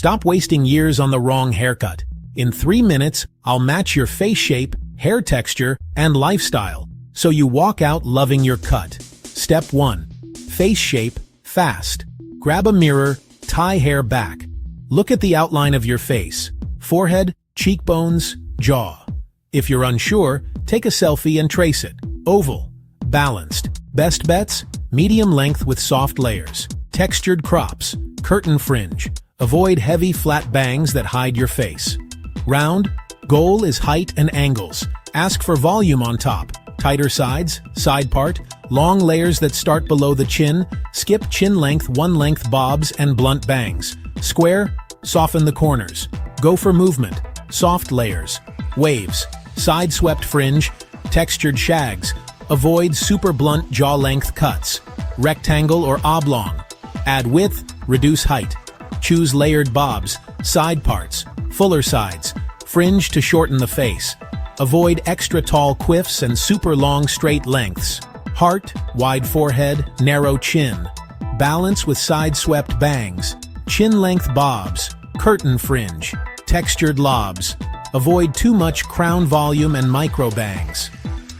Stop wasting years on the wrong haircut. In 3 minutes, I'll match your face shape, hair texture, and lifestyle, so you walk out loving your cut. Step 1. Face shape, fast. Grab a mirror, tie hair back. Look at the outline of your face: forehead, cheekbones, jaw. If you're unsure, take a selfie and trace it. Oval, balanced. Best bets: medium length with soft layers. Textured crops, curtain fringe. Avoid heavy flat bangs that hide your face. Round, goal is height and angles. Ask for volume on top. Tighter sides, side part, long layers that start below the chin. Skip chin length, one length bobs and blunt bangs. Square, soften the corners. Go for movement, soft layers. Waves, side swept fringe, textured shags. Avoid super blunt jaw length cuts. Rectangle or oblong. Add width, reduce height. Choose layered bobs, side parts, fuller sides. Fringe to shorten the face. Avoid extra tall quiffs and super long straight lengths. Heart, wide forehead, narrow chin. Balance with side swept bangs. Chin length bobs, curtain fringe. Textured lobs. Avoid too much crown volume and micro bangs.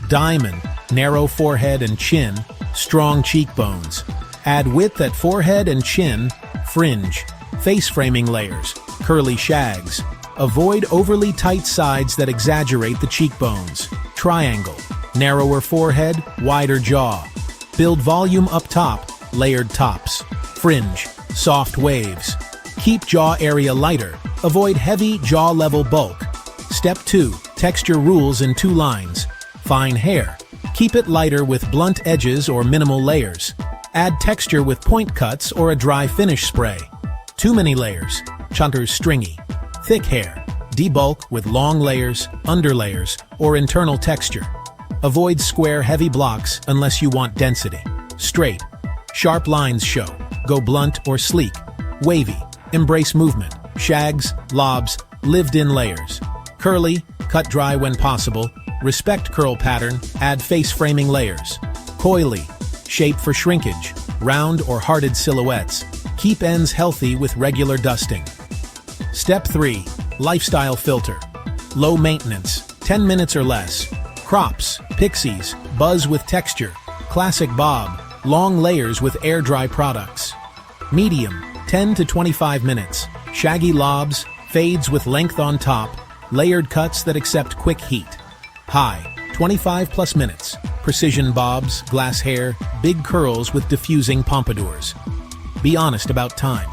Diamond, narrow forehead and chin, strong cheekbones. Add width at forehead and chin. Fringe, face framing layers, curly shags. Avoid overly tight sides that exaggerate the cheekbones. Triangle, narrower forehead, wider jaw. Build volume up top, layered tops. Fringe, soft waves. Keep jaw area lighter. Avoid heavy jaw-level bulk. Step 2. Texture rules in 2 lines. Fine hair. Keep it lighter with blunt edges or minimal layers. Add texture with point cuts or a dry finish spray. Too many layers. Chunters stringy. Thick hair. Debulk with long layers, underlayers, or internal texture. Avoid square heavy blocks unless you want density. Straight. Sharp lines show. Go blunt or sleek. Wavy. Embrace movement. Shags, lobs, lived-in layers. Curly. Cut dry when possible. Respect curl pattern. Add face framing layers. Coily. Shape for shrinkage. Round or hearted silhouettes. Keep ends healthy with regular dusting. Step 3. Lifestyle filter. Low maintenance. 10 minutes or less. Crops, pixies, buzz with texture. Classic bob. Long layers with air-dry products. Medium. 10 to 25 minutes. Shaggy lobs. Fades with length on top. Layered cuts that accept quick heat. High. 25+ minutes. Precision bobs, glass hair, big curls with diffusing pompadours. Be honest about time.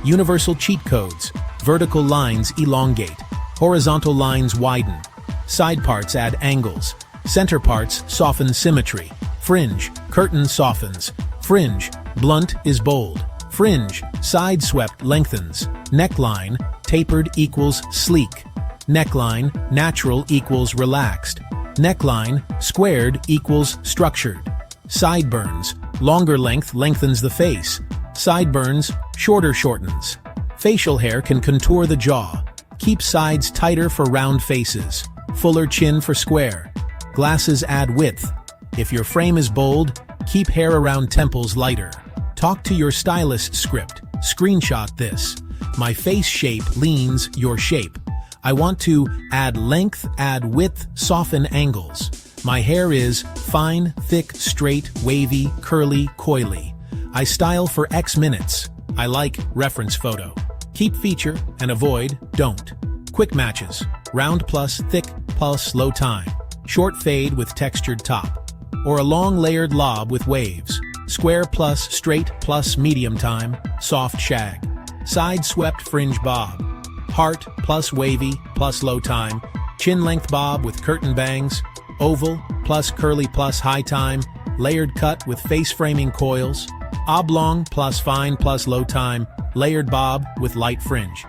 Universal cheat codes. Vertical lines elongate. Horizontal lines widen. Side parts add angles. Center parts soften symmetry. Fringe, curtain softens. Fringe, blunt is bold. Fringe, side swept lengthens. Neckline, tapered equals sleek. Neckline, natural equals relaxed. Neckline, squared equals structured. Sideburns, longer length lengthens the face. Sideburns, shorter shortens. Facial hair can contour the jaw. Keep sides tighter for round faces. Fuller chin for square. Glasses add width. If your frame is bold, keep hair around temples lighter. Talk to your stylist script. Screenshot this. My face shape leans your shape. I want to add length, add width, soften angles. My hair is fine, thick, straight, wavy, curly, coily. I style for X minutes. I like reference photo. Keep feature and avoid don't. Quick matches. Round plus thick plus low time. Short fade with textured top. Or a long layered lob with waves. Square plus straight plus medium time. Soft shag. Side swept fringe bob. Heart plus wavy plus low time. Chin length bob with curtain bangs. Oval plus curly plus high time. Layered cut with face framing coils. Oblong plus fine plus low time. Layered bob with light fringe.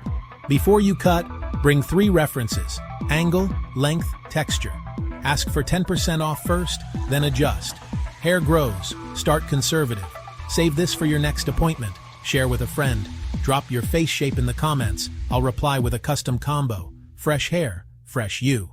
Before you cut, bring 3 references: angle, length, texture. Ask for 10% off first, then adjust. Hair grows, start conservative. Save this for your next appointment. Share with a friend. Drop your face shape in the comments. I'll reply with a custom combo. Fresh hair, fresh you.